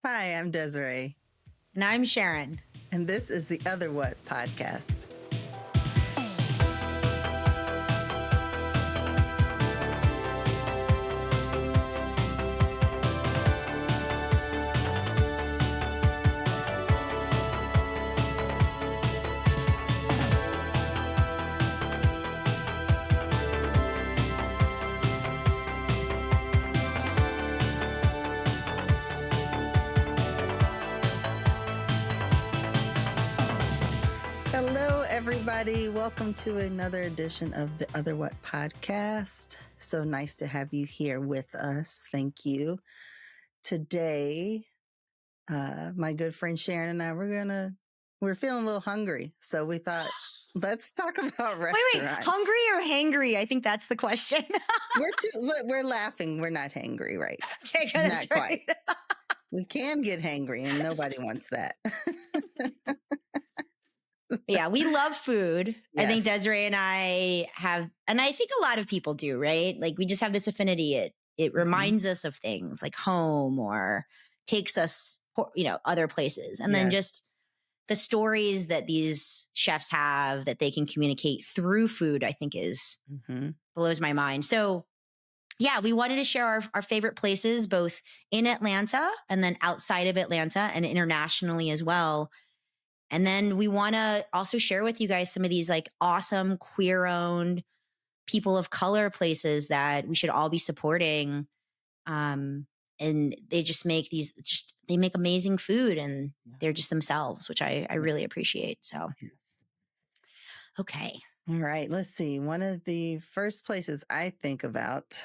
Hi, I'm Desiree. And I'm Sharon. And this is the Other What podcast. Hello, everybody. Welcome to another edition of the Other What podcast. So nice to have you here with us. Thank you. Today, my good friend Sharon and I, we're feeling a little hungry. So we thought, let's talk about restaurants. Wait, hungry or hangry? I think that's the question. We're laughing. We're not hangry, right? Okay, that's not right. quite. We can get hangry and nobody wants that. Yeah, we love food. Yes. I think Desiree and I have, and I think a lot of people do, right? Like we just have this affinity. It reminds us of things like home or takes us, other places. And then just the stories that these chefs have that they can communicate through food, I think blows my mind. So yeah, we wanted to share our favorite places, both in Atlanta and then outside of Atlanta and internationally as well. And then we want to also share with you guys some of these like awesome queer-owned people of color places that we should all be supporting. And they just make they make amazing food and they're just themselves, which I really appreciate. So, okay. All right. Let's see. One of the first places I think about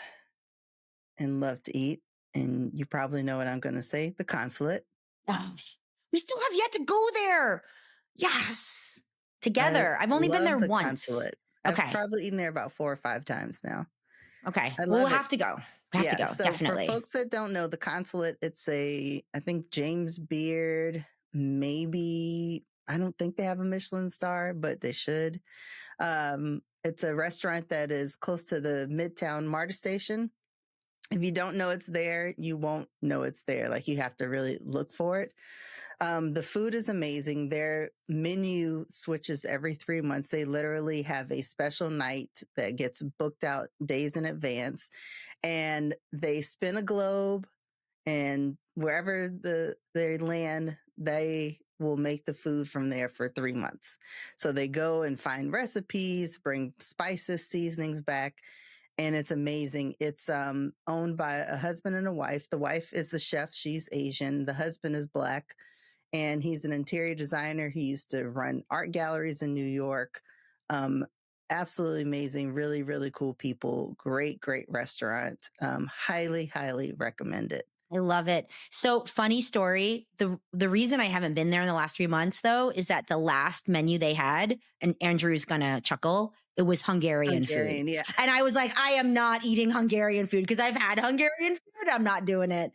and love to eat, and you probably know what I'm going to say, the Consulate. We still have yet to go there. Yes. Together. I've only been there once. Consulate. Okay. I've probably eaten there about 4 or 5 times now. Okay. We'll have to go. So definitely. For folks that don't know, the Consulate, it's I think James Beard, maybe, I don't think they have a Michelin star, but they should. It's a restaurant that is close to the Midtown Martyr Station. If you don't know it's there, you won't know it's there. Like you have to really look for it. The food is amazing. Their menu switches every 3 months. They literally have a special night that gets booked out days in advance, and they spin a globe, and wherever they land, they will make the food from there for 3 months. So they go and find recipes, bring spices, seasonings back. And it's amazing. It's owned by a husband and a wife. The wife is the chef. She's Asian. The husband is Black. And he's an interior designer. He used to run art galleries in New York. Absolutely amazing. Really, really cool people. Great, great restaurant. Highly, highly recommend it. I love it. So funny story. The reason I haven't been there in the last 3 months though, is that the last menu they had, and Andrew's gonna chuckle, it was Hungarian food. Yeah. And I was like, I am not eating Hungarian food because I've had Hungarian food. I'm not doing it.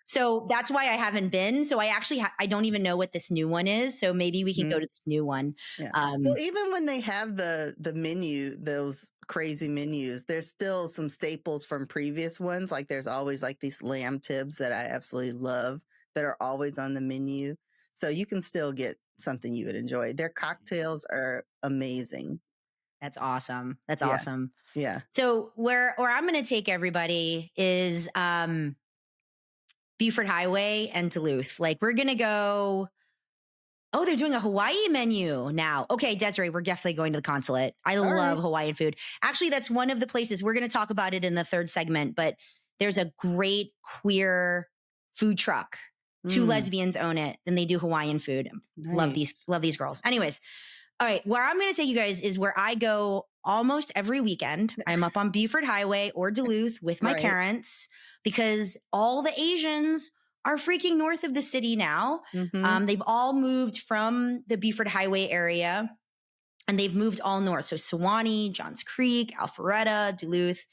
So that's why I haven't been. So I actually, I don't even know what this new one is. So maybe we can go to this new one. Yeah. Well, even when they have the menu, those crazy menus, there's still some staples from previous ones. Like there's always like these lamb tips that I absolutely love that are always on the menu. So you can still get something you would enjoy. Their cocktails are amazing. That's awesome. That's awesome. Yeah. So where I'm going to take everybody is Buford Highway and Duluth. Like we're going to go. Oh, they're doing a Hawaii menu now. Okay, Desiree, we're definitely going to the Consulate. I love Hawaiian food. Actually, that's one of the places we're going to talk about it in the third segment, but there's a great queer food truck. 2 lesbians own it, and they do Hawaiian food. Nice. Love these girls. Anyways, all right, where I'm going to take you guys is where I go almost every weekend. I'm up on Buford Highway or Duluth with my parents because all the Asians are freaking north of the city now. They've all moved from the Buford Highway area and they've moved all north. So Sewanee, Johns Creek, Alpharetta, Duluth.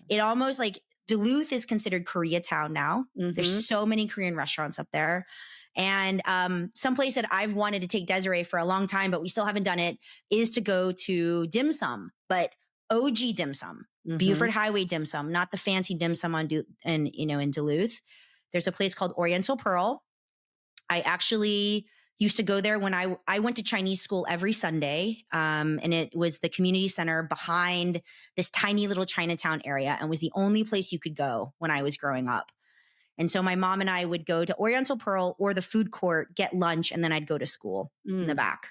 It almost like Duluth is considered Koreatown now. There's so many Korean restaurants up there. And someplace that I've wanted to take Desiree for a long time, but we still haven't done it, is to go to dim sum, but OG dim sum, Buford Highway dim sum, not the fancy dim sum in Duluth. There's a place called Oriental Pearl. I actually used to go there when I went to Chinese school every Sunday. And it was the community center behind this tiny little Chinatown area and was the only place you could go when I was growing up. And so my mom and I would go to Oriental Pearl or the food court, get lunch, and then I'd go to school in the back.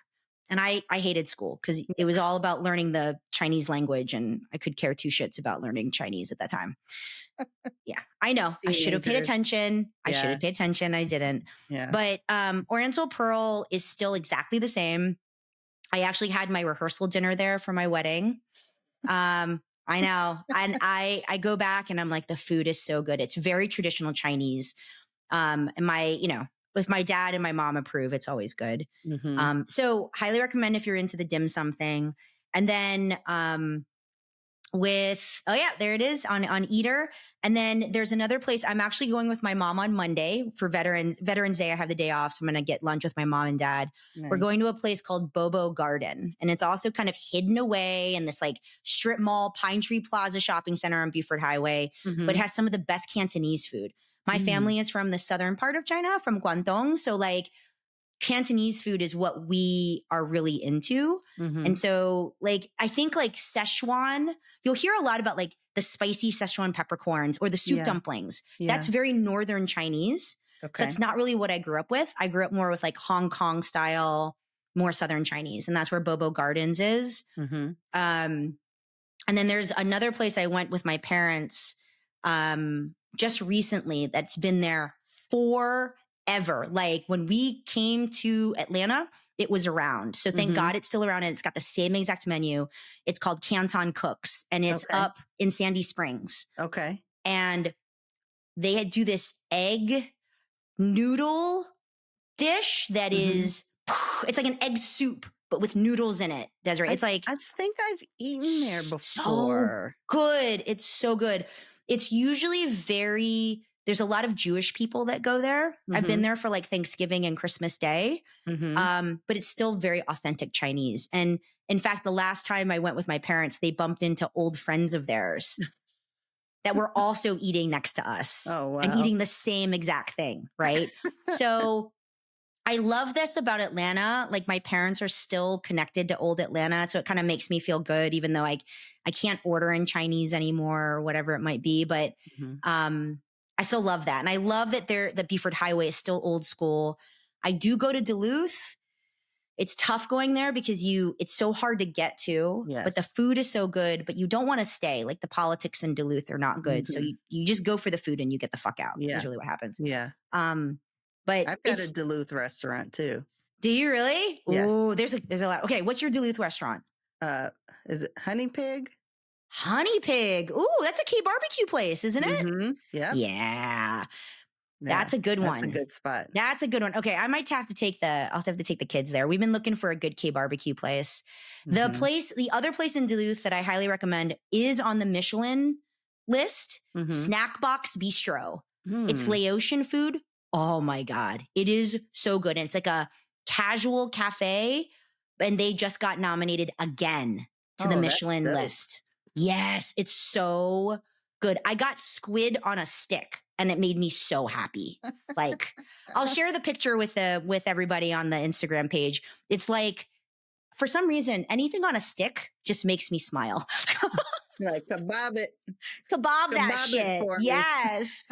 And I hated school because it was all about learning the Chinese language, and I could care two shits about learning Chinese at that time. Yeah, I know. I should have paid attention. I should have paid attention. I didn't. Yeah. But Oriental Pearl is still exactly the same. I actually had my rehearsal dinner there for my wedding. I know. And I go back and I'm like, the food is so good. It's very traditional Chinese. And if my dad and my mom approve, it's always good. So highly recommend if you're into the dim sum thing. And then there it is on Eater. And then there's another place. I'm actually going with my mom on Monday for Veterans Day. I have the day off. So I'm going to get lunch with my mom and dad. Nice. We're going to a place called Bobo Garden. And it's also kind of hidden away in this like strip mall, Pine Tree Plaza shopping center on Buford Highway, but it has some of the best Cantonese food. My family is from the southern part of China, from Canton. So like Cantonese food is what we are really into. And so like, I think like Szechuan, you'll hear a lot about like the spicy Szechuan peppercorns or the soup dumplings. That's very Northern Chinese. So it's not really what I grew up with. I grew up more with like Hong Kong style, more Southern Chinese. And that's where Bobo Gardens is. And then there's another place I went with my parents just recently that's been there forever. Like when we came to Atlanta, it was around. So thank God it's still around and it's got the same exact menu. It's called Canton Cooks and it's up in Sandy Springs. And they do this egg noodle dish that is, it's like an egg soup, but with noodles in it, Desiree. It's like, I think I've eaten there before. So good. It's so good. It's usually there's a lot of Jewish people that go there. I've been there for like Thanksgiving and Christmas Day. But it's still very authentic Chinese. And in fact, the last time I went with my parents, they bumped into old friends of theirs that were also eating next to us and eating the same exact thing. Right. So I love this about Atlanta. Like my parents are still connected to old Atlanta. So it kind of makes me feel good, even though I can't order in Chinese anymore or whatever it might be. But I still love that. And I love that the Buford Highway is still old school. I do go to Duluth. It's tough going there because it's so hard to get to, but the food is so good, but you don't want to stay. Like the politics in Duluth are not good. So you just go for the food and you get the fuck out. Is really what happens. But I've got a Duluth restaurant too. Do you really? Yes. Ooh, there's a lot. Okay. What's your Duluth restaurant? Is it Honey Pig? Honey Pig. Ooh, that's a K barbecue place, isn't it? Yeah. That's a good one. That's a good spot. That's a good one. Okay. I'll have to take the kids there. We've been looking for a good K barbecue place. The other place in Duluth that I highly recommend is on the Michelin list, Snackbox Bistro. It's Laotian food. Oh my God. It is so good. And it's like a casual cafe and they just got nominated again to the Michelin list. Yes. It's so good. I got squid on a stick and it made me so happy. Like I'll share the picture with everybody on the Instagram page. It's like, for some reason, anything on a stick just makes me smile. Like kebab it. Kebab that shit. For me. Yes.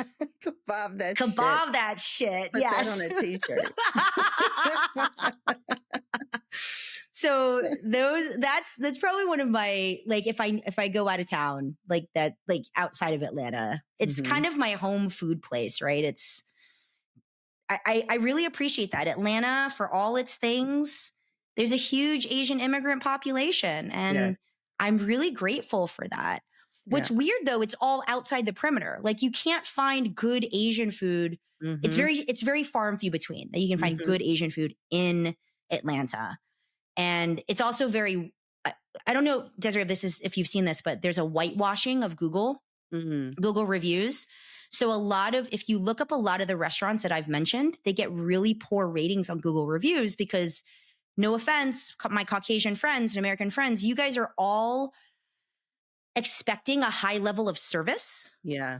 Kebab that shit. Kebab that shit. Put yes. that on a t-shirt. So that's probably one of my, like, if I go out of town, like that, like outside of Atlanta, it's kind of my home food place, right? I really appreciate that. Atlanta, for all its things, there's a huge Asian immigrant population and I'm really grateful for that. What's weird though, it's all outside the perimeter. Like you can't find good Asian food. It's very far and few between that you can find good Asian food in Atlanta. And it's also very, I don't know, Desiree, if you've seen this, but there's a whitewashing of Google reviews. So if you look up a lot of the restaurants that I've mentioned, they get really poor ratings on Google reviews because, no offense, my Caucasian friends and American friends, you guys are all expecting a high level of service. Yeah.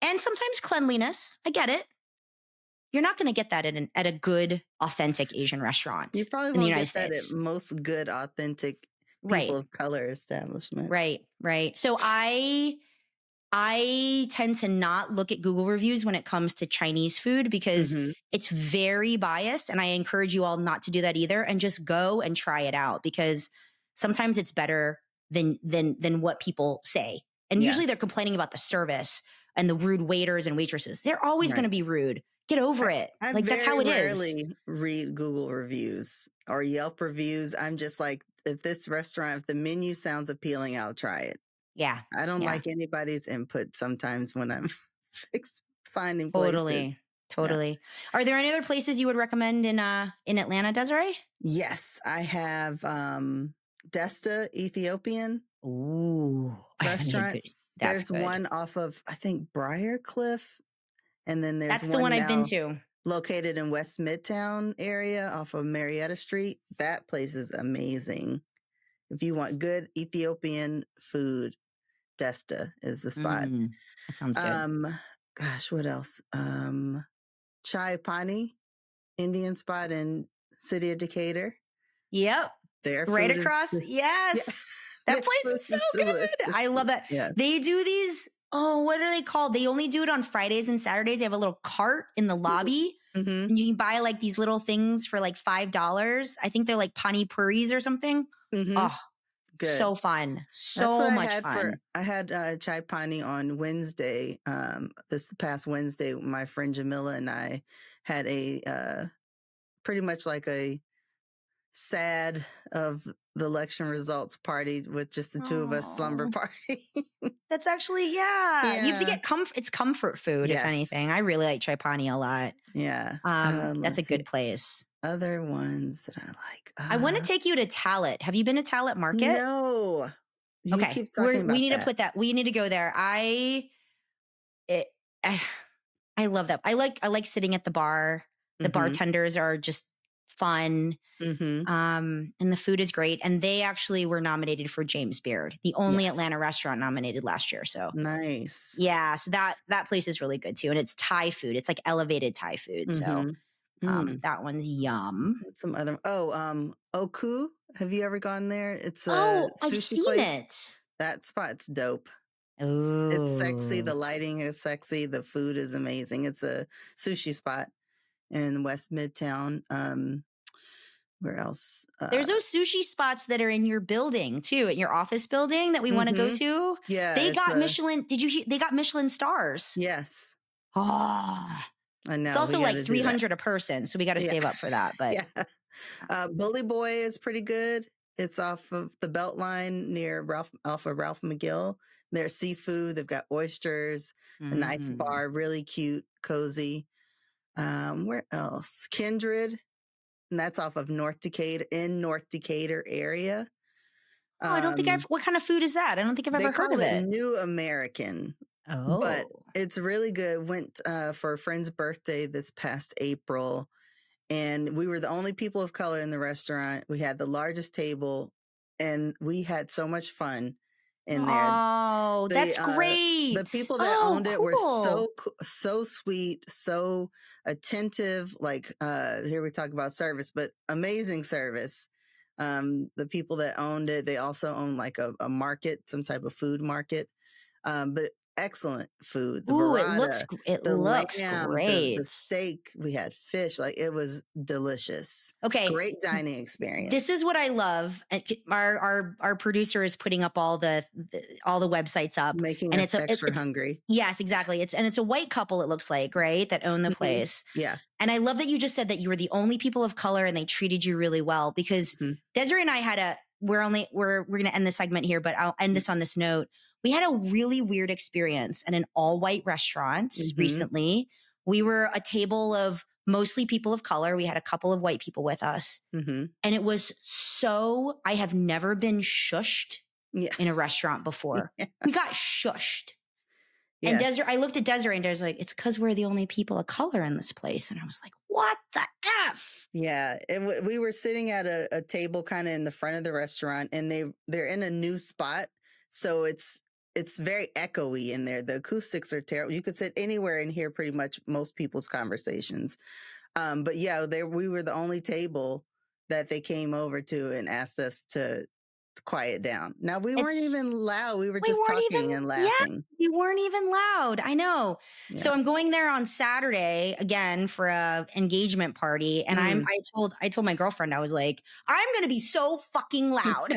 And sometimes cleanliness. I get it. you're not going to get that at a good, authentic Asian restaurant You probably in the won't United get that at States. most good, authentic people Right. of color establishments. Right. So I tend to not look at Google reviews when it comes to Chinese food because it's very biased, and I encourage you all not to do that either, and just go and try it out because sometimes it's better than what people say. And usually they're complaining about the service and the rude waiters and waitresses. They're always going to be rude. Get over it. I Like that's how it is. rarely read Google reviews or Yelp reviews. I'm just like, if this restaurant, if the menu sounds appealing, I'll try it. Yeah. I don't like anybody's input sometimes when I'm finding places. Totally. Yeah. Are there any other places you would recommend in Atlanta, Desiree? Yes, I have Desta Ethiopian restaurant. There's one off of, I think, Briarcliff. And then there's that's the one I've been to. Located in West Midtown area off of Marietta Street. That place is amazing. If you want good Ethiopian food, Desta is the spot. That sounds good. Gosh, what else? Chai Pani, Indian spot in city of Decatur. Yep. Their right across. Yes. That place is so good. I love that. Yes. They do these, what are they called? They only do it on Fridays and Saturdays. They have a little cart in the lobby. And you can buy like these little things for like $5. I think they're like Pani puris or something. Oh, good. So fun. So much fun. I had Chai Pani on Wednesday. This past Wednesday, my friend Jamila and I had a pretty much like a sad of the election results party with just the two of us slumber party. That's actually, you have to get comfort. It's comfort food, if anything. I really like Chai Pani a lot. Yeah. That's a good place. Other ones that I like. I want to take you to Talat. Have you been to Talat Market? No. Okay. We need to put that. We need to go there. I love that. I like sitting at the bar. The bartenders are just fun. And the food is great. And they actually were nominated for James Beard, the only Atlanta restaurant nominated last year. So nice. Yeah. So that place is really good too. And it's Thai food. It's like elevated Thai food. So that one's yum. Some other, Oku. Have you ever gone there? It's a sushi I've seen place. It. That spot's dope. Ooh. It's sexy. The lighting is sexy. The food is amazing. It's a sushi spot in West Midtown. Where else? There's those sushi spots that are in your building too, in your office building that we want to go to. Yeah. They got Michelin. Did you hear? They got Michelin stars. Yes. Oh, I know. It's also like $300 a person. So we got to save up for that. But Bully Boy is pretty good. It's off of the Beltline near Ralph McGill. There's seafood. They've got oysters, a nice bar, really cute, cozy. Where else? Kindred. And that's off of North Decatur area. I don't think what kind of food is that? I don't think I've ever heard of it. New American. Oh. But it's really good. Went for a friend's birthday this past April. And we were the only people of color in the restaurant. We had the largest table. And we had so much fun in there. Oh, that's great. The people that owned it were so sweet, so attentive. Like here we talk about service, but amazing service. The people that owned it, they also own like a market, some type of food market. But excellent food. The burrata, it looks great. The steak, we had fish. Like it was delicious. Okay, great dining experience. This is what I love. Our producer is putting up all the websites up, making us extra hungry. Yes, exactly. It's a white couple. It looks like, right, that own the place. Yeah. And I love that you just said that you were the only people of color and they treated you really well because Desiree and I had we're going to end this segment here, but I'll end this on this note. We had a really weird experience at an all-white restaurant recently. We were a table of mostly people of color. We had a couple of white people with us. And it was I have never been shushed in a restaurant before. We got shushed. Yes. And I looked at Desiree and Desiree's like, it's because we're the only people of color in this place. And I was like, what the F? Yeah. We were sitting at a table kind of in the front of the restaurant and they're in a new spot. So it's it's very echoey in there. The acoustics are terrible. You could sit anywhere and hear pretty much most people's conversations. But yeah, we were the only table that they came over to and asked us to quiet down. Now we weren't even loud. We were just talking and laughing. Yeah, we weren't even loud. I know. Yeah. So I'm going there on Saturday again for a engagement party. And I told my girlfriend, I was like, I'm going to be so fucking loud.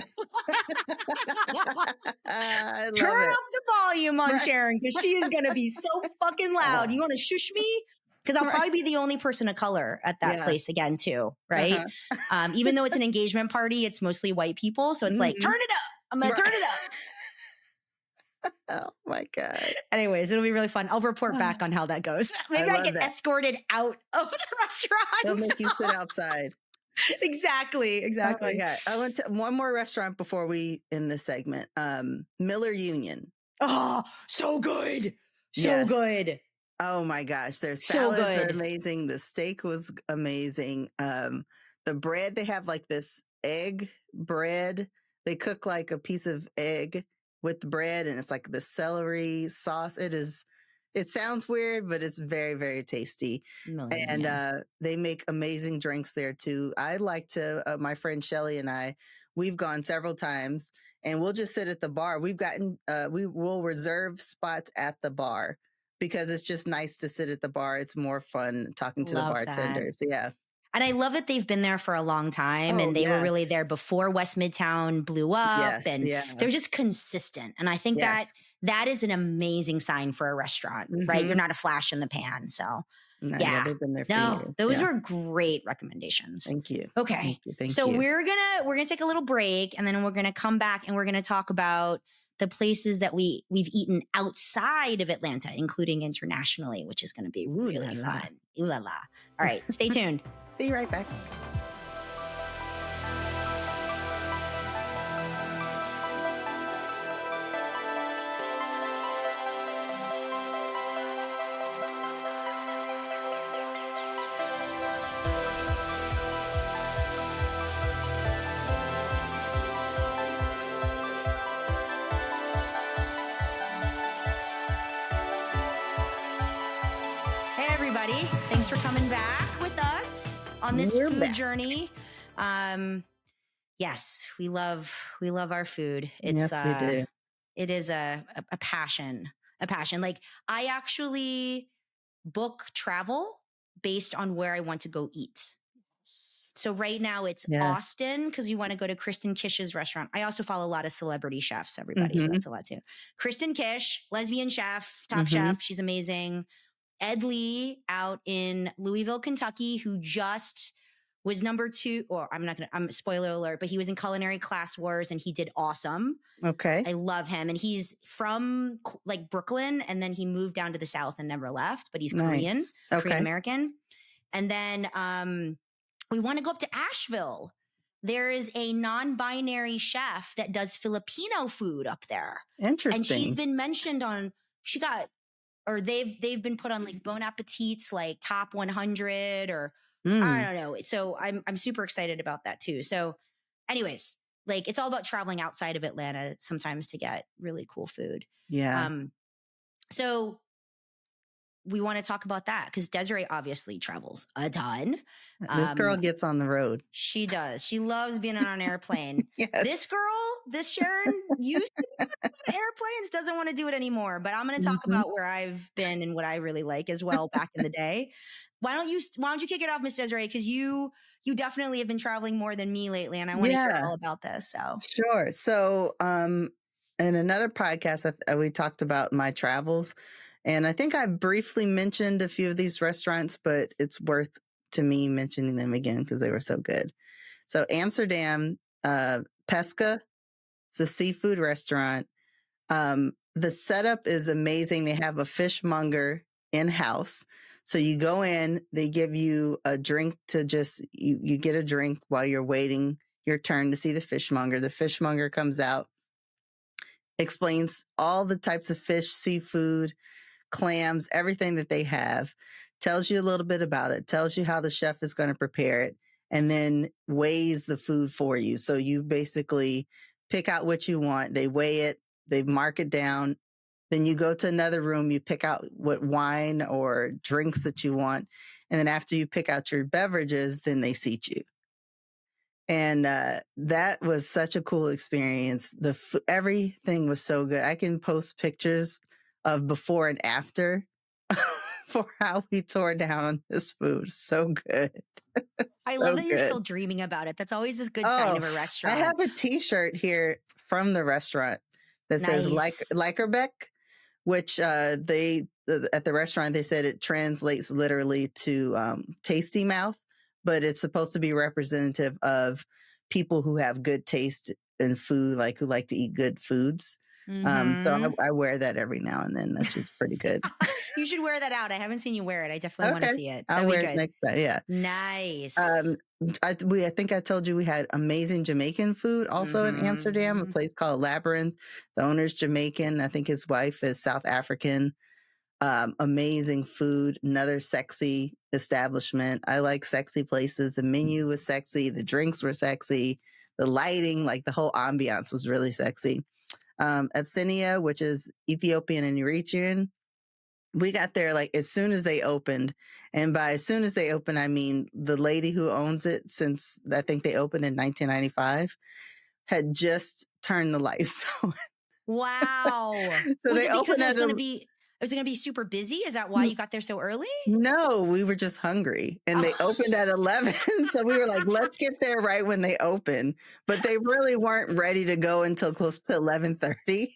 I love Turn it. up the volume on Sharon because she is going to be so fucking loud. You want to shush me? Because I'll probably be the only person of color at that place again, too. Right. Even though it's an engagement party, it's mostly white people. So it's like, turn it up. I'm going to turn it up. Oh my God. Anyways, it'll be really fun. I'll report back on how that goes. Maybe I get escorted out of the restaurant. They'll make you sit outside. Exactly. Oh my God. I went to one more restaurant before we end this segment. Miller Union. Oh, so good. So good. Oh my gosh. Their salads are amazing. The steak was amazing. The bread, they have like this egg bread. They cook like a piece of egg with the bread, and it's like the celery sauce. It sounds weird, but it's very, very tasty. And they make amazing drinks there too. I like to, my friend Shelly and I, we've gone several times, and we'll just sit at the bar. We will reserve spots at the bar because it's just nice to sit at the bar. It's more fun talking to the bartenders. Yeah. And I love that they've been there for a long time, and they were really there before West Midtown blew up, and they're just consistent. And I think that is an amazing sign for a restaurant, right? You're not a flash in the pan. So they've been there for years. Those were great recommendations. Thank you. Okay. Thank you. We're gonna take a little break, and then we're gonna come back and we're gonna talk about the places that we've eaten outside of Atlanta, including internationally, which is going to be really fun. Ooh la la. All right, stay tuned. Be right back. Hey everybody, thanks for coming back with us on this food journey. Yes, we love our food. Yes, we do. It is a passion. Like, I actually book travel based on where I want to go eat. So right now it's Austin because you want to go to Kristen Kish's restaurant. I also follow a lot of celebrity chefs, everybody. So that's a lot too. Kristen Kish, lesbian chef, top chef. She's amazing. Ed Lee out in Louisville, Kentucky, who just was number 2, or I'm spoiler alert, but he was in Culinary Class Wars and he did awesome. Okay. I love him. And he's from like Brooklyn, and then he moved down to the South and never left, but he's Korean, Korean American. And then we want to go up to Asheville. There is a non-binary chef that does Filipino food up there. Interesting. And she's been mentioned they've been put on like Bon Appetit's like top 100 or I don't know. So I'm super excited about that too. So anyways, like it's all about traveling outside of Atlanta sometimes to get really cool food. Yeah. So we want to talk about that because Desiree obviously travels a ton. This girl gets on the road. She does. She loves being on an airplane. This Sharon, used to be on airplanes, doesn't want to do it anymore. But I'm going to talk about where I've been and what I really like as well back in the day. Why don't you kick it off, Miss Desiree? Because you definitely have been traveling more than me lately, and I want to hear all about this. So sure. So in another podcast, we talked about my travels. And I think I briefly mentioned a few of these restaurants, but it's worth to me mentioning them again because they were so good. So Amsterdam, Pesca, it's a seafood restaurant. The setup is amazing. They have a fishmonger in-house. So you go in, they give you a drink to you get a drink while you're waiting your turn to see the fishmonger. The fishmonger comes out, explains all the types of fish, seafood, clams, everything that they have, tells you a little bit about it, tells you how the chef is going to prepare it, and then weighs the food for you. So you basically pick out what you want. They weigh it, they mark it down, Then you go to another room, you pick out what wine or drinks that you want. And then after you pick out your beverages, then they seat you. And that was such a cool experience. Everything was so good. I can post pictures of before and after for how we tore down on this food. So good. I love that you're still dreaming about it. That's always a good sign of a restaurant. I have a T-shirt here from the restaurant that says Likerbeck, which at the restaurant, they said it translates literally to tasty mouth, but it's supposed to be representative of people who have good taste in food, like who like to eat good foods. So I wear that every now and then. That's just pretty good. You should wear that out. I haven't seen you wear it. I definitely want to see it. I'll wear it next time. Yeah. Nice. I think I told you we had amazing Jamaican food also in Amsterdam, a place called Labyrinth. The owner's Jamaican. I think his wife is South African. Amazing food. Another sexy establishment. I like sexy places. The menu was sexy. The drinks were sexy. The lighting, like the whole ambiance was really sexy. Abyssinia, which is Ethiopian and Eritrean. We got there like as soon as they opened. And by as soon as they opened, I mean the lady who owns it, since I think they opened in 1995, had just turned the lights on. Wow. So they opened at was it going to be super busy? Is that why you got there so early? No, we were just hungry, and they opened at 11. So we were like, let's get there right when they open. But they really weren't ready to go until close to 11:30.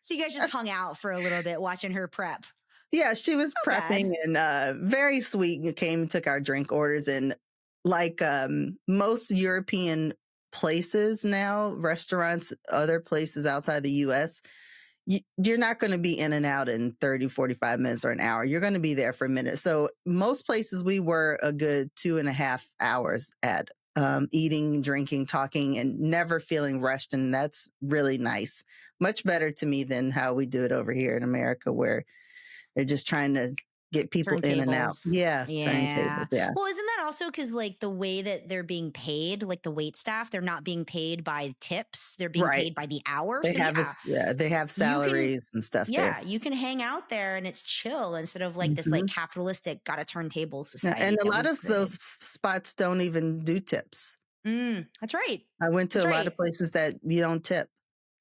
So you guys just hung out for a little bit watching her prep. Yeah, she was prepping and very sweet. Came and took our drink orders. And like most European places now, restaurants, other places outside the U.S., you're not going to be in and out in 30, 45 minutes or an hour. You're going to be there for a minute. So most places we were a good 2.5 hours at eating, drinking, talking, and never feeling rushed. And that's really nice. Much better to me than how we do it over here in America, where they're just trying to get people in and out. Yeah. Turntables. Yeah. Well, isn't that also because like the way that they're being paid, like the wait staff, they're not being paid by tips. They're being paid by the hour. They they have salaries and stuff there. Yeah. You can hang out there and it's chill instead of like this like capitalistic got a turntable society. And a lot of those spots don't even do tips. That's right. I went to a lot of places that you don't tip.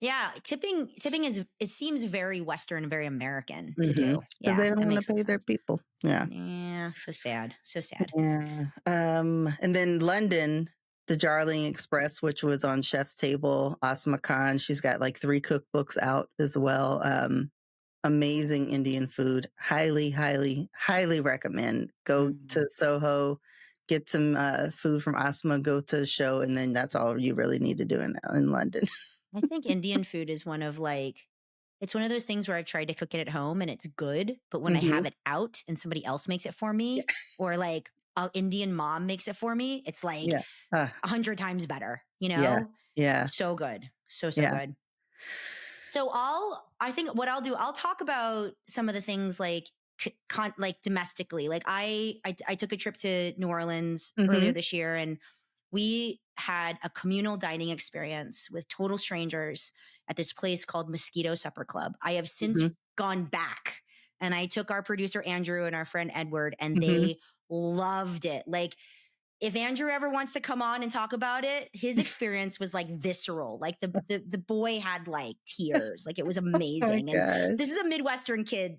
Yeah, tipping is, it seems very Western, very American to do. Yeah, they don't want to pay their people. Yeah. Yeah, so sad. So sad. Yeah. And then London, the Jarling Express, which was on Chef's Table, Asma Khan. She's got like 3 cookbooks out as well. Amazing Indian food. Highly, highly, highly recommend. Go to Soho, get some food from Asma, go to a show, and then that's all you really need to do in London. I think Indian food is one of it's one of those things where I've tried to cook it at home and it's good, but when I have it out and somebody else makes it for me, or like an Indian mom makes it for me, it's like 100 times better, you know? Yeah. So good. So good. So I think what I'll do, I'll talk about some of the things like domestically. Like I took a trip to New Orleans earlier this year, and we had a communal dining experience with total strangers at this place called Mosquito Supper Club. I have since gone back, and I took our producer Andrew and our friend Edward, and they loved it. Like, if Andrew ever wants to come on and talk about it, his experience was like visceral. Like the boy had like tears. Like, it was amazing. And this is a Midwestern kid.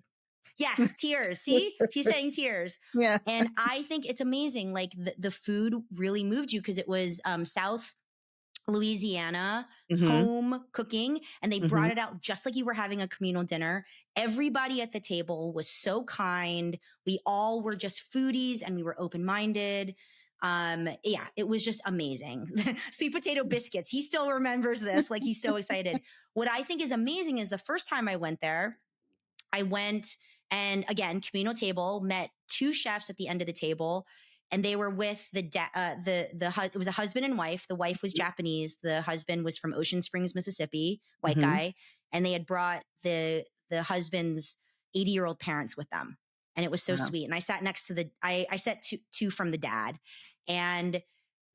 Yes, tears. See, he's saying tears. Yeah. And I think it's amazing. Like the food really moved you because it was South Louisiana home cooking, and they brought it out just like you were having a communal dinner. Everybody at the table was so kind. We all were just foodies and we were open-minded. Yeah, it was just amazing. Sweet potato biscuits. He still remembers this. Like, he's so excited. What I think is amazing is the first time I went there, I went and again, communal table, met 2 chefs at the end of the table, and they were with it was a husband and wife. The wife was Japanese. The husband was from Ocean Springs, Mississippi, white guy. And they had brought the husband's 80-year-old parents with them. And it was so sweet. And I sat next to I sat two from the dad, and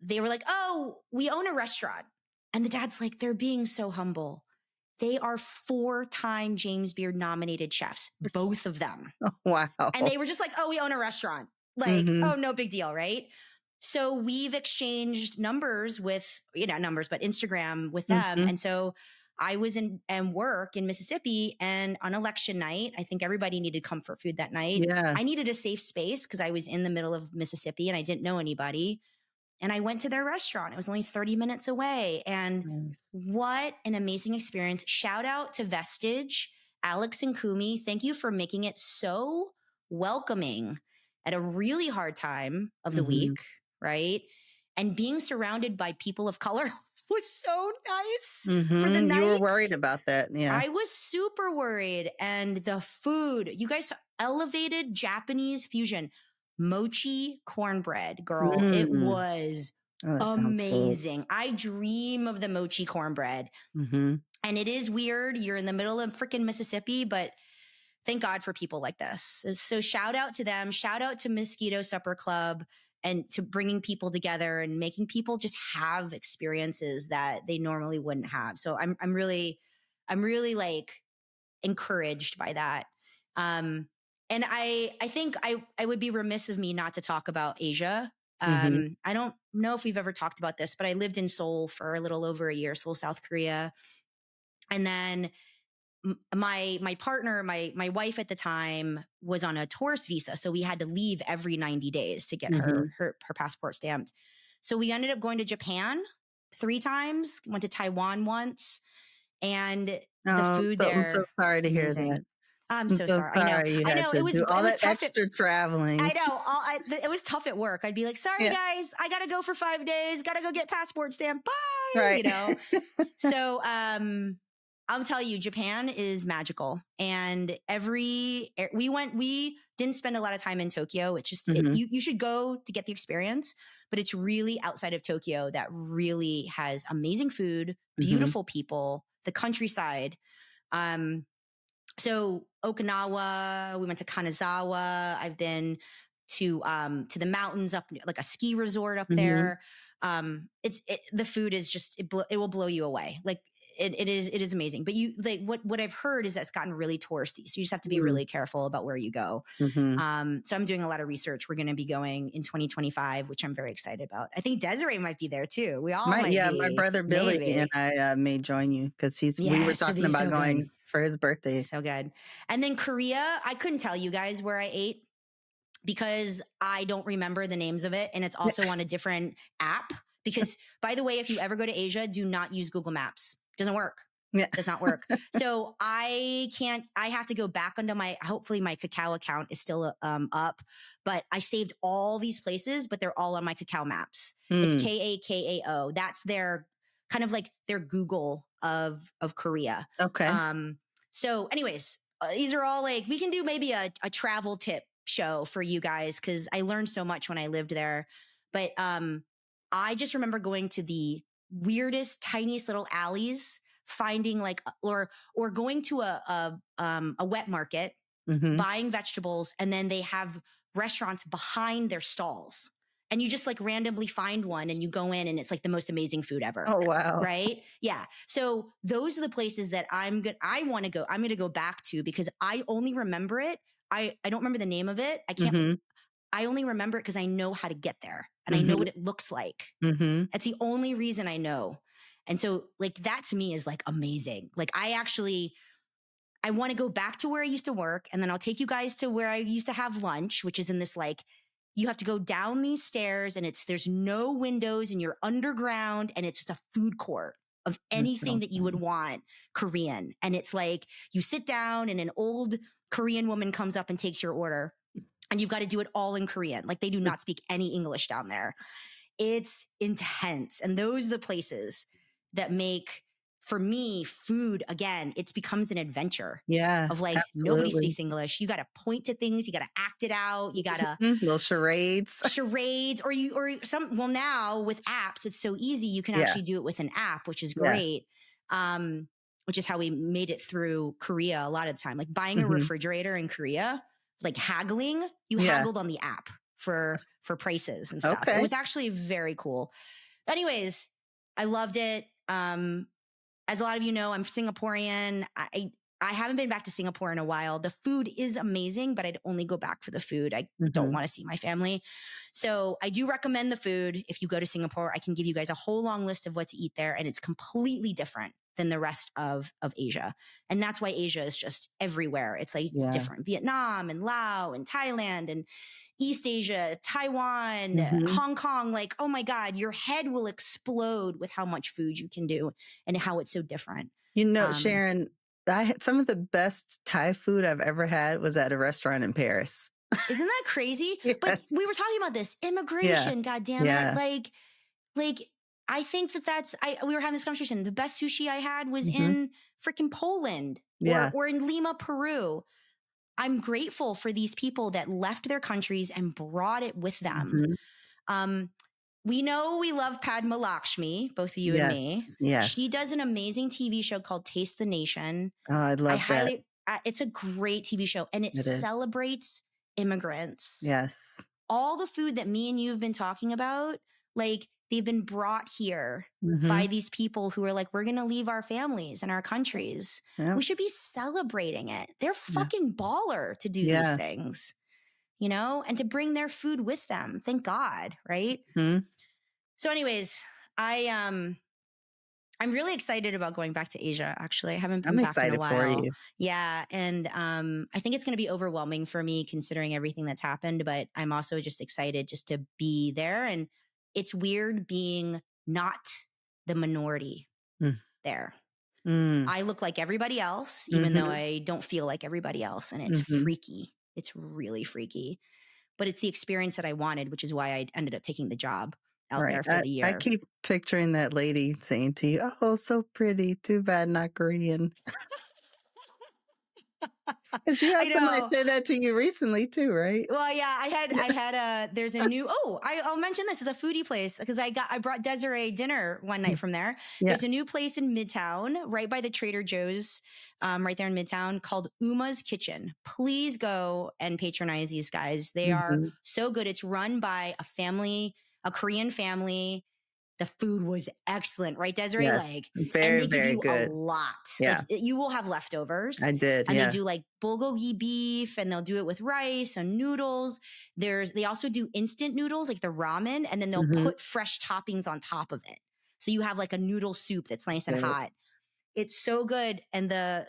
they were like, "Oh, we own a restaurant." And the dad's like, "They're being so humble." They are 4-time James Beard nominated chefs, both of them. Wow. And they were just like, oh, we own a restaurant. Like, oh, no big deal, right? So we've exchanged numbers, but Instagram with them. And so I was in work in Mississippi, and on election night, I think everybody needed comfort food that night. Yeah. I needed a safe space because I was in the middle of Mississippi and I didn't know anybody. And I went to their restaurant. It was only 30 minutes away. And what an amazing experience. Shout out to Vestige, Alex and Kumi. Thank you for making it so welcoming at a really hard time of the week, right? And being surrounded by people of color was so nice for the night. You were worried about that. Yeah. I was super worried. And the food, you guys saw elevated Japanese fusion. Mochi cornbread, girl. It was amazing. I dream of the mochi cornbread. And it is weird. You're in the middle of freaking Mississippi, but thank God for people like this. So shout out to them. Shout out to Mosquito Supper Club and to bringing people together and making people just have experiences that they normally wouldn't have. So I'm really like encouraged by that. And I think I would be remiss of me not to talk about Asia. I don't know if we've ever talked about this, but I lived in Seoul for a little over a year, Seoul, South Korea. And then my partner, my wife at the time, was on a tourist visa. So we had to leave every 90 days to get her passport stamped. So we ended up going to Japan 3 times, went to Taiwan once. And the food there. I'm so sorry to hear that. I'm so sorry. I know. It was do all that extra traveling. I know. It was tough at work. I'd be like, sorry, guys, I got to go for 5 days. Got to go get passport stamp. Bye. Right. So I'll tell you, Japan is magical. And we didn't spend a lot of time in Tokyo. It's just, you should go to get the experience, but it's really outside of Tokyo that really has amazing food, beautiful people, the countryside. So Okinawa, we went to Kanazawa. I've been to the mountains up, like a ski resort up there. The food is just, it will blow you away. Like it is amazing. But what I've heard is that it's gotten really touristy. So you just have to be really careful about where you go. So I'm doing a lot of research. We're going to be going in 2025, which I'm very excited about. I think Desiree might be there too. We all might be. My brother Billy and I may join you because we were talking about going for his birthday. So good. And then Korea, I couldn't tell you guys where I ate because I don't remember the names of it. And it's also on a different app because, by the way, if you ever go to Asia, do not use Google Maps. Doesn't work. Yeah. Does not work. So I have to go back onto hopefully my Kakao account is still up, but I saved all these places, but they're all on my Kakao maps. It's Kakao. That's their kind of like their Google of Korea. Okay. So anyways, these are all like, we can do maybe a travel tip show for you guys. Cause I learned so much when I lived there, but I just remember going to the weirdest, tiniest little alleys, finding like, or going to a wet market, buying vegetables, and then they have restaurants behind their stalls. And you just like randomly find one and you go in and it's like the most amazing food ever. Oh, wow. Right? Yeah. So those are the places that I want to go. I'm going to go back to because I only remember it. I don't remember the name of it. I can't, I only remember it because I know how to get there and I know what it looks like. That's the only reason I know. And so like that to me is like amazing. Like I want to go back to where I used to work and then I'll take you guys to where I used to have lunch, which is in this like, you have to go down these stairs and there's no windows and you're underground and it's just a food court of anything that you would want Korean. And it's like you sit down and an old Korean woman comes up and takes your order and you've got to do it all in Korean. Like they do not speak any English down there. It's intense. And those are the places that make, for me, food, again, it becomes an adventure. Yeah. Of like, nobody speaks English. You got to point to things. You got to act it out. You got to. Little charades. Well, now with apps, it's so easy. You can actually do it with an app, which is great. Which is how we made it through Korea a lot of the time. Like buying a refrigerator in Korea, like haggling, you haggled on the app for prices and stuff. Okay. It was actually very cool. Anyways, I loved it. as a lot of you know, I'm Singaporean. I haven't been back to Singapore in a while. The food is amazing, but I'd only go back for the food. I don't want to see my family. So I do recommend the food. If you go to Singapore, I can give you guys a whole long list of what to eat there. And it's completely different than the rest of Asia. And that's why Asia is just everywhere. It's like different. Vietnam and Laos and Thailand and East Asia, Taiwan, Hong Kong. Like, oh my God, your head will explode with how much food you can do and how it's so different. You know, Sharon, I had some of the best Thai food I've ever had was at a restaurant in Paris. Isn't that crazy? Yes. But we were talking about this immigration. God damn it. Like I think we were having this conversation. The best sushi I had was in freaking Poland or in Lima, Peru. I'm grateful for these people that left their countries and brought it with them. We know we love Padma Lakshmi, both of you and me. Yes. She does an amazing TV show called Taste the Nation. Oh, I love that. It's a great TV show, and it celebrates immigrants. Yes. All the food that me and you have been talking about, like they've been brought here by these people who are like, we're going to leave our families and our countries. We should be celebrating it. They're fucking baller to do these things, you know, and to bring their food with them. Thank God. Right. So anyways, I'm really excited about going back to Asia. Actually, I haven't been back in a while. I'm excited for you. Yeah. And I think it's going to be overwhelming for me considering everything that's happened, but I'm also just excited just to be there. And it's weird being not the minority there. I look like everybody else, even though I don't feel like everybody else. And it's freaky. It's really freaky. But it's the experience that I wanted, which is why I ended up taking the job out there for the year. I keep picturing that lady saying to you, "Oh, so pretty. Too bad not Korean." And you had somebody say that to you recently too, right? Well, yeah, I had there's a new, I'll mention this as a foodie place because I brought Desiree dinner one night from there. There's a new place in Midtown, right by the Trader Joe's, right there in Midtown called Uma's Kitchen. Please go and patronize these guys. They are so good. It's run by a Korean family. The food was excellent, right, Desiree? Yes, like, very, and they give very you good. A lot. Yeah. Like, you will have leftovers. I did. And they do like bulgogi beef, and they'll do it with rice and noodles. They also do instant noodles, like the ramen, and then they'll put fresh toppings on top of it. So you have like a noodle soup that's nice and hot. It's so good. And the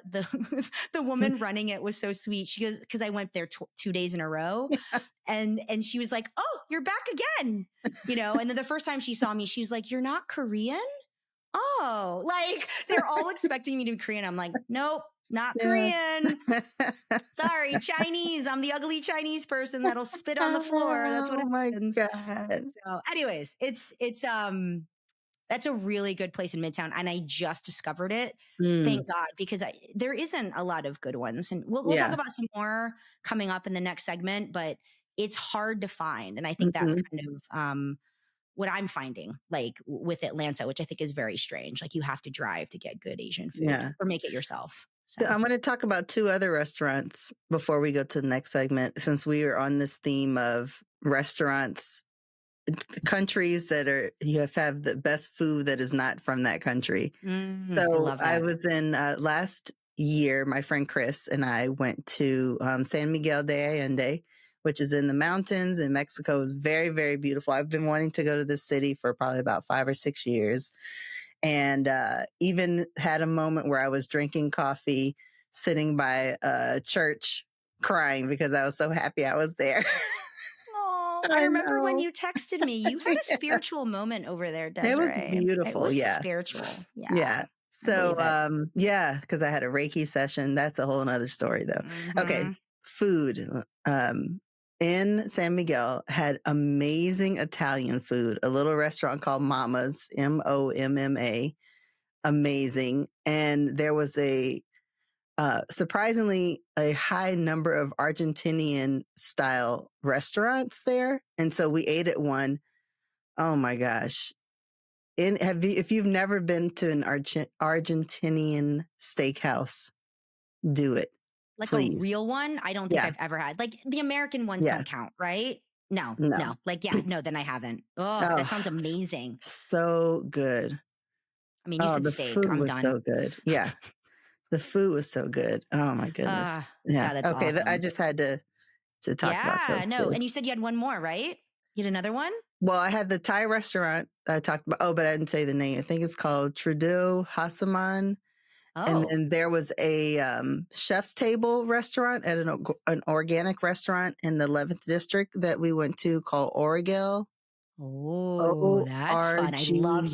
the woman running it was so sweet. She goes, because I went there 2 days in a row, and she was like, "Oh, you're back again," you know. And then the first time she saw me, she was like, "You're not Korean?" Oh, like they're all expecting me to be Korean. I'm like, "Nope, not Korean. Sorry, Chinese. I'm the ugly Chinese person that'll spit on the floor." That's what happens. Oh my God. So, anyways, it's that's a really good place in Midtown, and I just discovered it. Thank God, because there isn't a lot of good ones, and we'll talk about some more coming up in the next segment. But it's hard to find, and I think that's kind of what I'm finding, like with Atlanta, which I think is very strange. Like you have to drive to get good Asian food, or make it yourself. So I'm going to talk about 2 other restaurants before we go to the next segment, since we are on this theme of restaurants. Countries that you have the best food that is not from that country. So I was in last year, my friend Chris and I went to San Miguel de Allende, which is in the mountains in Mexico. It's very, very beautiful. I've been wanting to go to this city for probably about 5 or 6 years, and even had a moment where I was drinking coffee, sitting by a church, crying because I was so happy I was there. I remember when you texted me, you had a spiritual moment over there, Desiree. It was beautiful. It was spiritual. Yeah. So, because I had a Reiki session. That's a whole nother story though. Okay. Food. In San Miguel had amazing Italian food, a little restaurant called Mama's, Momma, amazing. And there was surprisingly a high number of Argentinian style restaurants there. And so we ate at one. Oh my gosh. If you've never been to an Argentinian steakhouse, do it. Like please. A real one? I don't think I've ever had. Like the American ones don't count, right? No. Like, no, then I haven't. Oh, that sounds amazing. So good. I mean, you Oh, said the steak. food I'm was done. so good. Yeah. The food was so good. Oh my goodness. Yeah. God, that's Okay. I awesome. just had to talk about Yeah, those no. two. And you said you had one more, right? You had another one? Well, I had the Thai restaurant I talked about. Oh, but I didn't say the name. I think it's called Trudeau Hassaman. And Oh. then there was a chef's table restaurant at an organic restaurant in the 11th district that we went to called Orgeil. Oh, that's fun. I loved.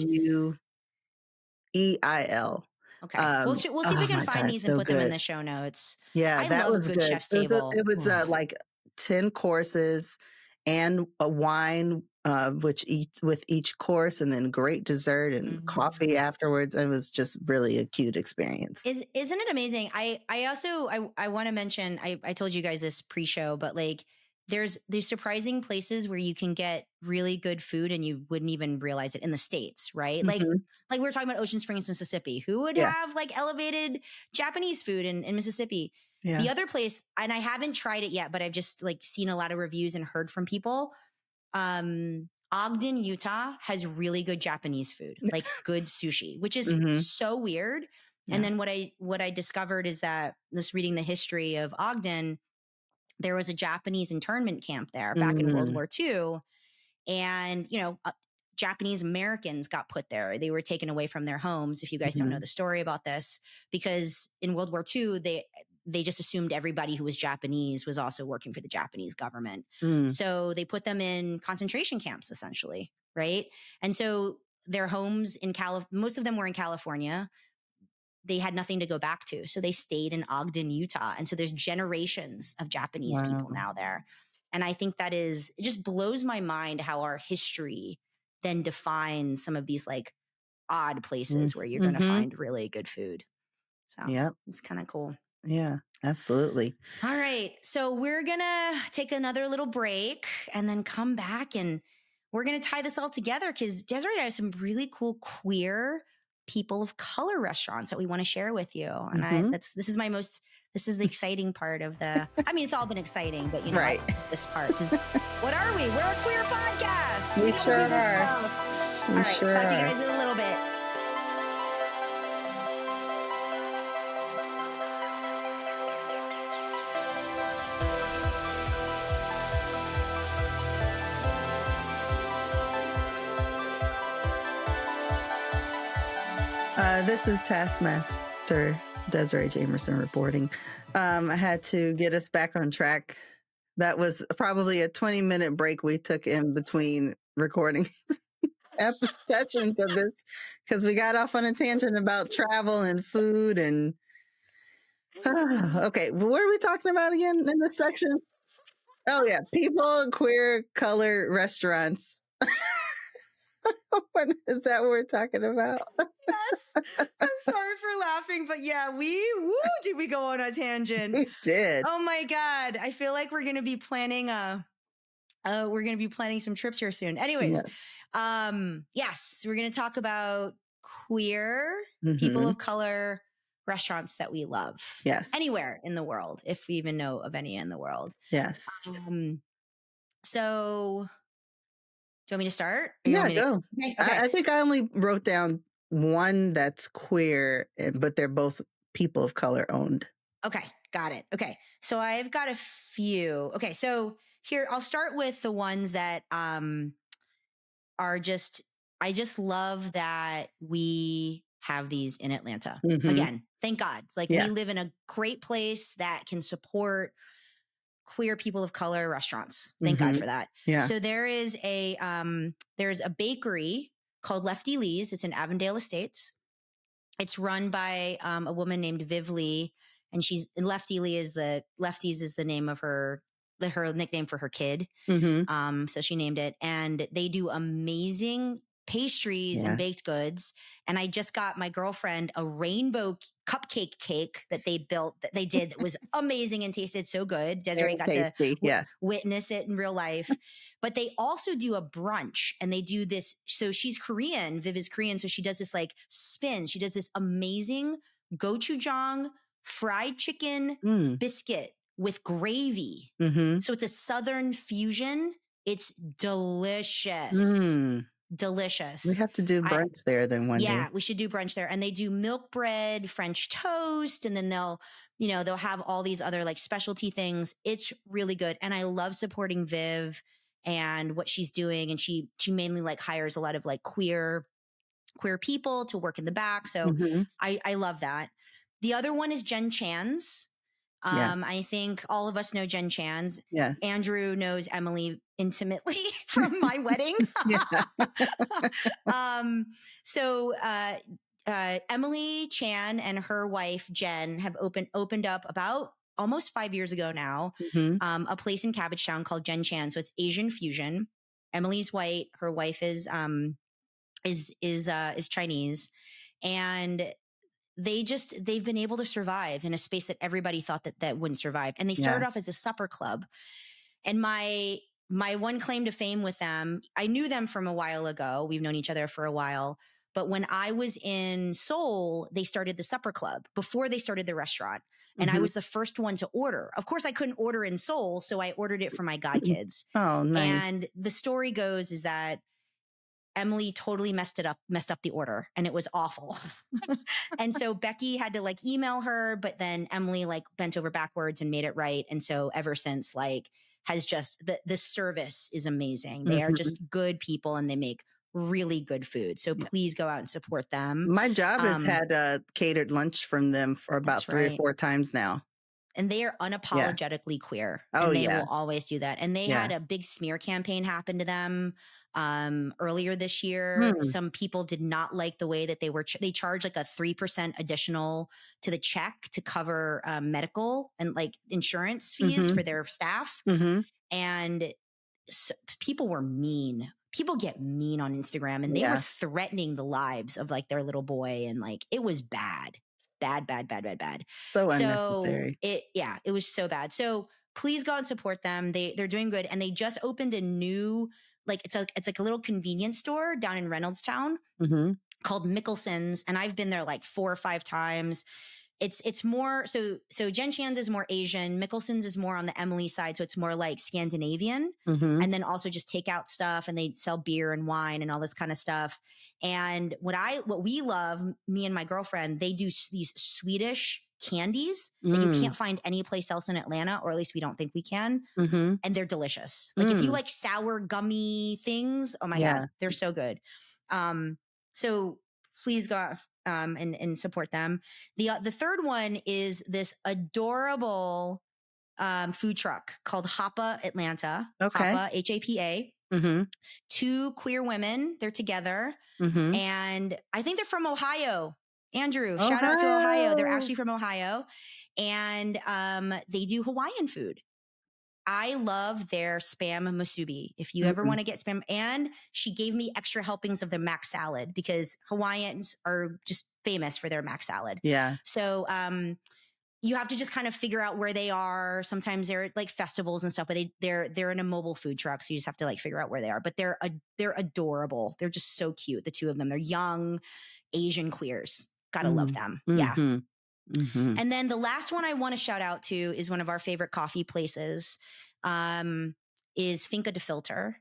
Orgueil. Okay. We'll see if we Oh can my find God, these and so put them in good. the show notes. Yeah, I that love a was good good. chef's table. It was like 10 courses and a wine with each course, and then great dessert and coffee afterwards. It was just really a cute experience. Isn't it amazing? I also I want to mention, I told you guys this pre-show, but like there's surprising places where you can get really good food and you wouldn't even realize it in the States, right? Mhm. Like we were talking about Ocean Springs, Mississippi. Who would Yeah, have like elevated Japanese food in Mississippi? yeah. The other place, and I haven't tried it yet, but I've just like seen a lot of reviews and heard from people. Ogden, Utah has really good Japanese food, like good sushi, which is Mhm. so weird. And Yeah. then what I discovered is that just reading the history of Ogden, there was a Japanese internment camp there back in World Mm. War II. And, Japanese Americans got put there. They were taken away from their homes. If you guys don't know Mhm. the story about this, because in World War II, they just assumed everybody who was Japanese was also working for the Japanese government. Mm. So they put them in concentration camps, essentially, right? And so their homes in most of them were in California. They had nothing to go back to. So they stayed in Ogden, Utah. And so there's generations of Japanese people Wow. now there. And I think it just blows my mind how our history then defines some of these like odd places where you're going to Mhm. find really good food. So Yep. it's kind of cool. Yeah, absolutely. All right. So we're going to take another little break and then come back and we're going to tie this all together because Desiree and I have some really cool queer people of color restaurants that we want to share with you. And this is the exciting part of it's all been exciting, but you know, Right. I like this part because what are we? We're a queer podcast. We gotta sure do this are. stuff. We All right. sure Talk to you are. guys in a little bit. This is Taskmaster Desiree Jamerson reporting. I had to get us back on track. That was probably a 20-minute break we took in between recording sessions of this because we got off on a tangent about travel and food and okay, what are we talking about again in this section? Oh yeah, people, queer, color restaurants. Is that what we're talking about? Yes. I'm sorry for laughing, but yeah, did we go on a tangent? We did. Oh my God. I feel like we're going to be planning some trips here soon. Anyways, yes, we're going to talk about queer people of color restaurants that we love. Yes. Anywhere in the world, if we even know of any in the world. Yes. So do you want me to start? Yeah, go. Okay. I think I only wrote down one that's queer, but they're both people of color owned. Okay, got it. Okay, so I've got a few. Okay, so here I'll start with the ones that are just. I just love that we have these in Atlanta. Again, thank God. Like we live in a great place that can support queer people of color restaurants. Thank God for that. Yeah. So there is there's a bakery called Lefty Lee's. It's in Avondale Estates. It's run by a woman named Viv Lee, and Lefty's is the name of her nickname for her kid. So she named it, and they do amazing pastries and baked goods. And I just got my girlfriend a rainbow cupcake cake that they did that was amazing and tasted so good. Desiree got tasty, to witness it in real life. But they also do a brunch, and they do this. So she's Korean, Viv is Korean. So she does this like spin. She does this amazing gochujang fried chicken biscuit with gravy. So it's a Southern fusion. It's delicious. delicious. We have to do brunch there then one day. Yeah, we should do brunch there. And they do milk bread, French toast, and then they'll have all these other like specialty things. It's really good. And I love supporting Viv and what she's doing. And she mainly like hires a lot of like queer people to work in the back. So I love that. The other one is Jen Chan's. Yes. I think all of us know Jen Chan's. Yes. Andrew knows Emily intimately from my wedding. So Emily Chan and her wife Jen have opened up about almost 5 years ago now, a place in Cabbagetown called Jen Chan. So it's Asian fusion. Emily's white. Her wife is Chinese, and they've been able to survive in a space that everybody thought that wouldn't survive. And they started off as a supper club. And my one claim to fame with them, I knew them from a while ago. We've known each other for a while. But when I was in Seoul, they started the supper club before they started the restaurant. And I was the first one to order. Of course, I couldn't order in Seoul, so I ordered it for my godkids. Oh, nice. And the story goes is that Emily totally messed up the order, and it was awful. And so Becky had to like email her, but then Emily like bent over backwards and made it right. And so ever since, like, has just the service is amazing. They are just good people, and they make really good food. So please go out and support them. My job has had catered lunch from them for about 3 or 4 times now. And they are unapologetically queer. Oh, and they will always do that. And they had a big smear campaign happen to them earlier this year. Some people did not like the way that they charge like a 3% additional to the check to cover medical and like insurance fees for their staff. And so people were mean. People get mean on Instagram, and they were threatening the lives of like their little boy. And like, it was bad. So unnecessary. It was so bad. So please go and support them. They're doing good. And they just opened a new, like, it's like a little convenience store down in Reynoldstown called Mickelson's. And I've been there like 4 or 5 times. It's more, so Jen Chan's is more Asian. Mickelson's is more on the Emily side. So it's more like Scandinavian, and then also just takeout stuff. And they sell beer and wine and all this kind of stuff. And what we love, me and my girlfriend, they do these Swedish candies that you can't find anyplace else in Atlanta, or at least we don't think we can. And they're delicious. Like if you like sour gummy things, oh my God, they're so good. So please go out and support them. The third one is this adorable food truck called Hapa Atlanta. Hapa, H-A-P-A. 2 queer women. They're together. And I think they're from Ohio. Andrew, shout out to Ohio. They're actually from Ohio. And they do Hawaiian food. I love their spam musubi. If you ever want to get spam, and she gave me extra helpings of their mac salad, because Hawaiians are just famous for their mac salad. Yeah. So you have to just kind of figure out where they are. Sometimes they're at like festivals and stuff, but they're in a mobile food truck, so you just have to like figure out where they are. But they're adorable. They're just so cute. The 2 of them. They're young Asian queers. Gotta love them. Yeah. And then the last one I want to shout out to is one of our favorite coffee places, is Finca de Filter.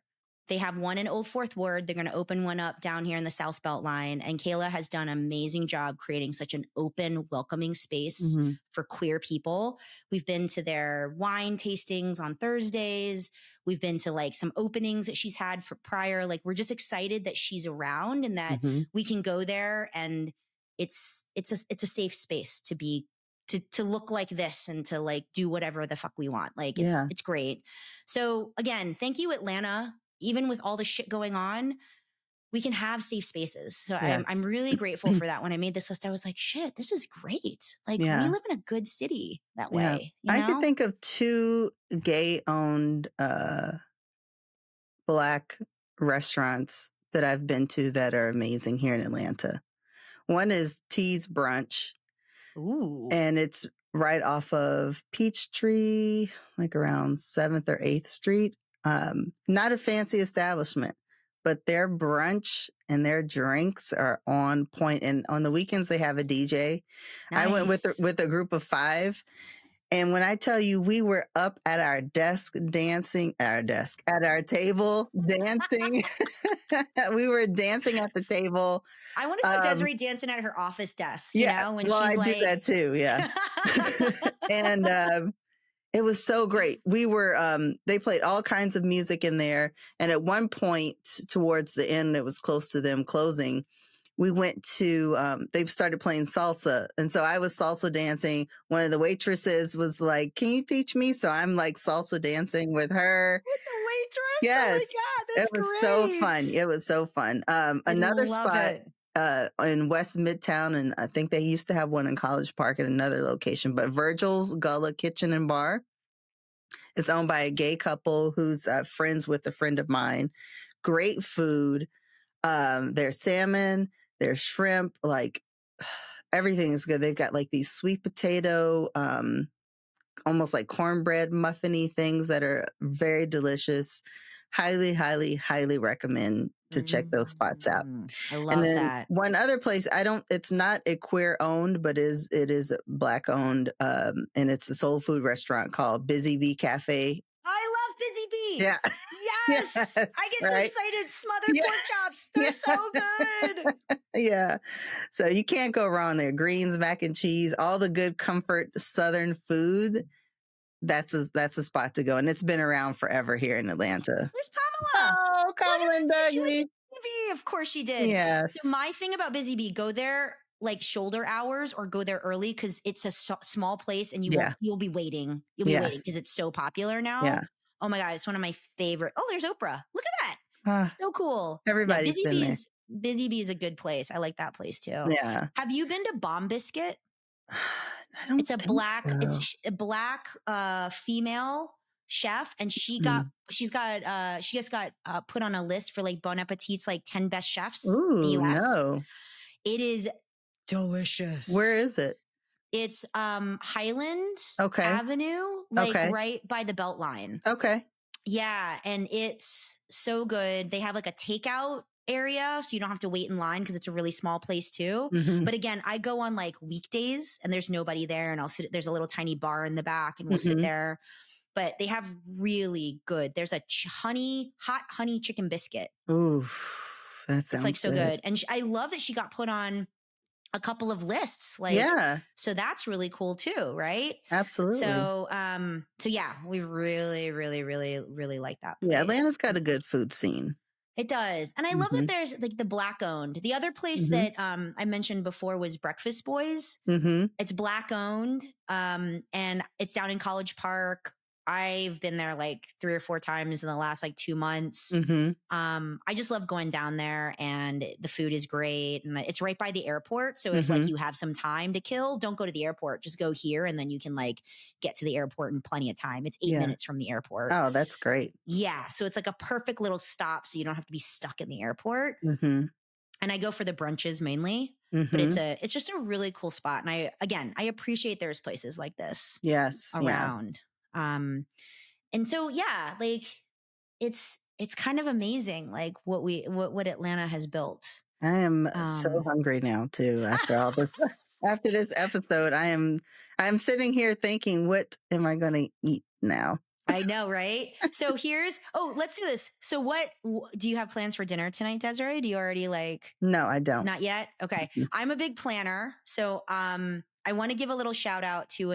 They have one in Old Fourth Ward. They're going to open one up down here in the South Belt line. And Kayla has done an amazing job creating such an open, welcoming space for queer people. We've been to their wine tastings on Thursdays. We've been to like some openings that she's had for prior. Like, we're just excited that she's around and that we can go there, and it's a safe space to be, to look like this and to like do whatever the fuck we want. Like it's great. So again, thank you, Atlanta. Even with all the shit going on, we can have safe spaces. So I'm really grateful for that. When I made this list, I was like, shit, this is great. Like we live in a good city that way. You know? I could think of 2 gay-owned Black restaurants that I've been to that are amazing here in Atlanta. One is Tea's Brunch. Ooh. And it's right off of Peachtree, like around 7th or 8th Street. Not a fancy establishment, but their brunch and their drinks are on point. And on the weekends, they have a DJ. Nice. I went with a group of 5, And when I tell you, we were up at our desk dancing, at our table dancing. We were dancing at the table. I want to see Desiree dancing at her office desk, you know, when well, she's I like. do that too. Yeah. And it was so great. We were, they played all kinds of music in there. And at one point towards the end, it was close to them closing. We went to, they started playing salsa. And so I was salsa dancing. One of the waitresses was like, can you teach me? So I'm like salsa dancing with her. With the waitress? Yes. Oh my God, that's it was great. so fun. It was so fun. Another spot in West Midtown, and I think they used to have one in College Park at another location, but Virgil's Gullah Kitchen and Bar. It's owned by a gay couple who's friends with a friend of mine. Great food. There's salmon, there's shrimp, like everything is good. They've got like these sweet potato, almost like cornbread muffiny things that are very delicious. Highly, highly, highly recommend to check those spots out. I love that. One other place, it's not a queer owned, but it is Black owned, and it's a soul food restaurant called Busy Bee Cafe. I love Busy Bee. Yeah. Yes. I get so excited. Smothered pork chops. They're so good. Yeah. So you can't go wrong there. Greens, mac and cheese, all the good comfort Southern food. That's a spot to go. And it's been around forever here in Atlanta. There's Kamala. Oh, Kamala and She went to Busy Bee. Of course she did. Yes. So my thing about Busy Bee, go there like shoulder hours or go there early because it's a small place and you'll be waiting. You'll be waiting because it's so popular now. Yeah. Oh my God, it's one of my favorite. Oh, there's Oprah. Look at that. So cool. Everybody's been there. Busy Bee is a good place. I like that place too. Yeah. Have you been to Bomb Biscuit? It's a black female chef, and she just got put on a list for like Bon Appetit's like 10 best chefs in the US. No. It is delicious. Where is it? It's Highland Avenue, like right by the Beltline. Okay. Yeah, and it's so good. They have like a takeout area, so you don't have to wait in line because it's a really small place too. Mm-hmm. But again, I go on like weekdays and there's nobody there, and I'll sit. There's a little tiny bar in the back, and we'll sit there. But they have really good. There's a hot honey chicken biscuit. Ooh, that sounds like so good. And I love that she got put on a couple of lists. Like, so that's really cool too, right? Absolutely. So, so yeah, we really, really, really, really like that place. Yeah, Atlanta's got a good food scene. It does. And I love that there's like the Black owned. The other place that I mentioned before was Breakfast Boys. It's Black owned. And it's down in College Park. I've been there like 3 or 4 times in the last like 2 months. I just love going down there, and the food is great, and it's right by the airport. So if like you have some time to kill, don't go to the airport, just go here, and then you can like get to the airport in plenty of time. It's 8 minutes from the airport. Oh, that's great. Yeah. So it's like a perfect little stop, so you don't have to be stuck in the airport. And I go for the brunches mainly, but it's just a really cool spot. And I appreciate there's places like this around. And so, yeah, like it's kind of amazing, like what Atlanta has built. I am so hungry now too. After all this, after this episode, I'm sitting here thinking, what am I going to eat now? I know, right? So let's do this. So what do you have plans for dinner tonight, Desiree? Do you already like? No, I don't. Not yet. Okay. I'm a big planner. So, I want to give a little shout out to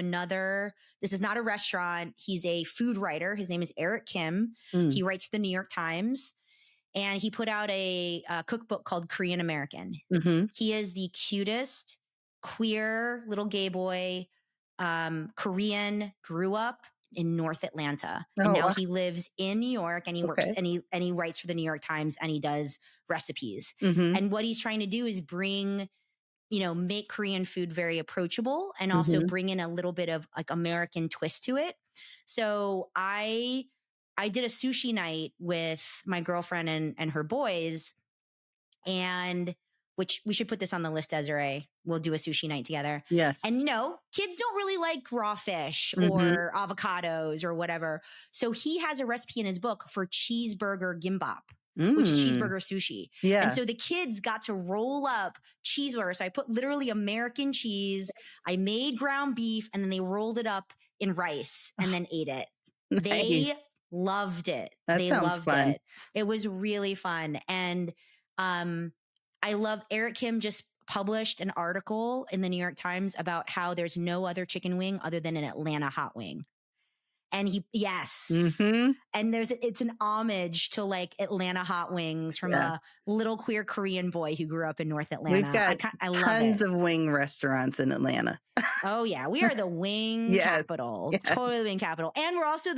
this is not a restaurant. He's a food writer. His name is Eric Kim. He writes for the New York Times, and he put out a cookbook called Korean American. He is the cutest, queer little gay boy, Korean, grew up in North Atlanta. And now he lives in New York, and he works and he writes for the New York Times, and he does recipes. And what he's trying to do is make Korean food very approachable, and also bring in a little bit of like American twist to it. So I did a sushi night with my girlfriend and her boys, and which we should put this on the list, Desiree. We'll do a sushi night together. Yes. And kids don't really like raw fish or avocados or whatever. So he has a recipe in his book for cheeseburger gimbap, which is cheeseburger sushi. Yeah. And so the kids got to roll up cheeseburgers. So I put literally American cheese. I made ground beef, and then they rolled it up in rice and then ate it. They Nice. loved it. That They sounds loved fun. it. It was really fun. And I love Eric Kim just published an article in the New York Times about how there's no other chicken wing other than an Atlanta hot wing. And Mm-hmm. and it's an homage to like Atlanta hot wings from a little queer Korean boy who grew up in North Atlanta. We've got I love tons it. of wing restaurants in Atlanta. Oh yeah, we are the wing capital. Yes. Totally the wing capital. And we're also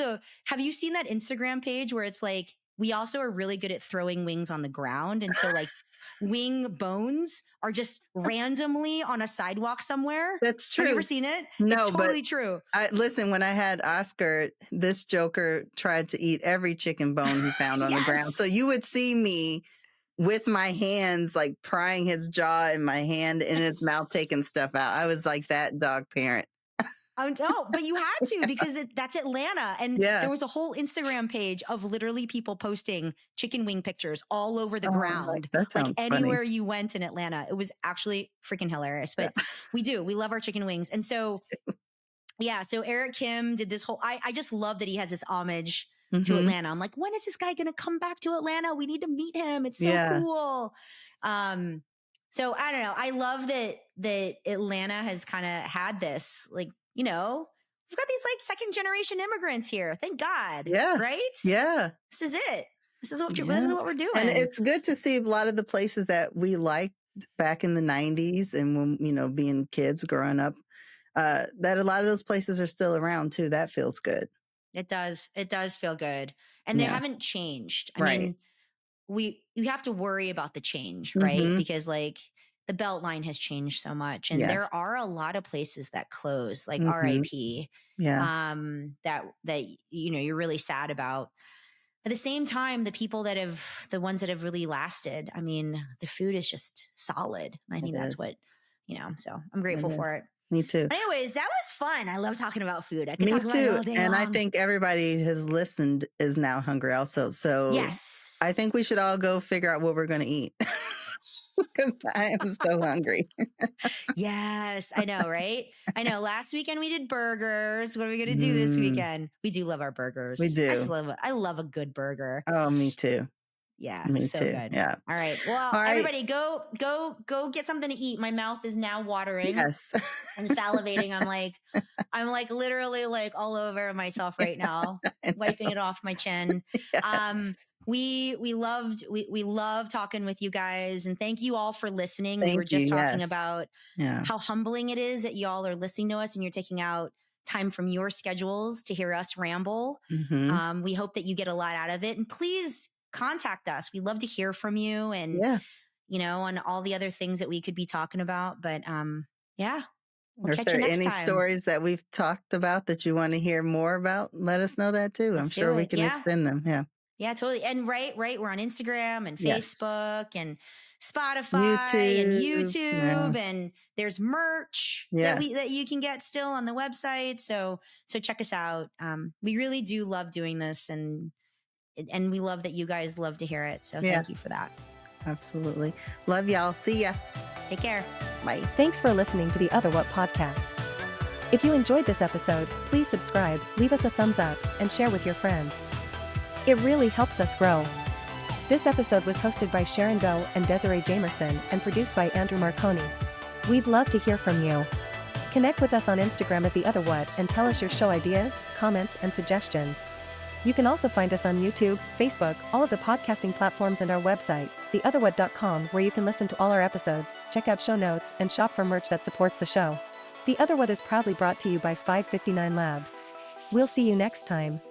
have you seen that Instagram page where it's like, we also are really good at throwing wings on the ground. And so like wing bones are just randomly on a sidewalk somewhere. That's true. Have you ever seen it? No, it's totally true. Listen, when I had Oscar, this joker tried to eat every chicken bone he found on the ground. So you would see me with my hands, like prying his jaw in my hand in his mouth, taking stuff out. I was like that dog parent. No, but you had to because that's Atlanta. And there was a whole Instagram page of literally people posting chicken wing pictures all over the ground. That sounds like anywhere you went in Atlanta. It was actually freaking hilarious. But we love our chicken wings. And so, so Eric Kim did this whole, I just love that he has this homage to Atlanta. I'm like, when is this guy going to come back to Atlanta? We need to meet him. It's so cool. So I don't know. I love that Atlanta has kind of had this, like, you know, we've got these like second generation immigrants here. Thank God. Yes. Right? Yeah. This is it. This is what we're doing. And it's good to see a lot of the places that we liked back in the 90s and when, you know, being kids growing up, that a lot of those places are still around too. That feels good. It does. It does feel good. And they haven't changed. I mean, you have to worry about the change, right? Because like the Beltline has changed so much. And there are a lot of places that close, like RIP. Yeah. That, you know, you're really sad about. At the same time, the ones that have really lasted, I mean, the food is just solid. And I think that's what, you know, so I'm grateful for it. Me too. But anyways, that was fun. I love talking about food. I could Me talk about too. it all day and long. I think everybody has listened is now hungry also. So yes, I think we should all go figure out what we're going to eat. Because I am so hungry. Yes, I know, right? I know. Last weekend we did burgers. What are we going to do this weekend? We do love our burgers. We do. I love a good burger. Oh, me too. Yeah, me so too. good. Yeah. All right. Well, everybody, go get something to eat. My mouth is now watering. Yes. I'm salivating. I'm like literally like all over myself right now, wiping it off my chin. Yes. We love talking with you guys, and thank you all for listening. We were just talking about how humbling it is that y'all are listening to us and you're taking out time from your schedules to hear us ramble. We hope that you get a lot out of it, and please contact us. We love to hear from you, and you know, on all the other things that we could be talking about. But we'll catch you next time. If there are any stories that we've talked about that you want to hear more about, let us know that too. I'm sure we can extend them. Yeah, totally. And right. We're on Instagram and Facebook and Spotify and YouTube, and there's merch that you can get still on the website. So check us out. We really do love doing this, and we love that you guys love to hear it. So thank you for that. Absolutely. Love y'all. See ya. Take care. Bye. Thanks for listening to the Other What podcast. If you enjoyed this episode, please subscribe, leave us a thumbs up, and share with your friends. It really helps us grow. This episode was hosted by Sharon Doe and Desiree Jamerson and produced by Andrew Marconi. We'd love to hear from you. Connect with us on Instagram at The Other What and tell us your show ideas, comments, and suggestions. You can also find us on YouTube, Facebook, all of the podcasting platforms, and our website, theotherwhat.com, where you can listen to all our episodes, check out show notes, and shop for merch that supports the show. The Other What is proudly brought to you by 559 Labs. We'll see you next time.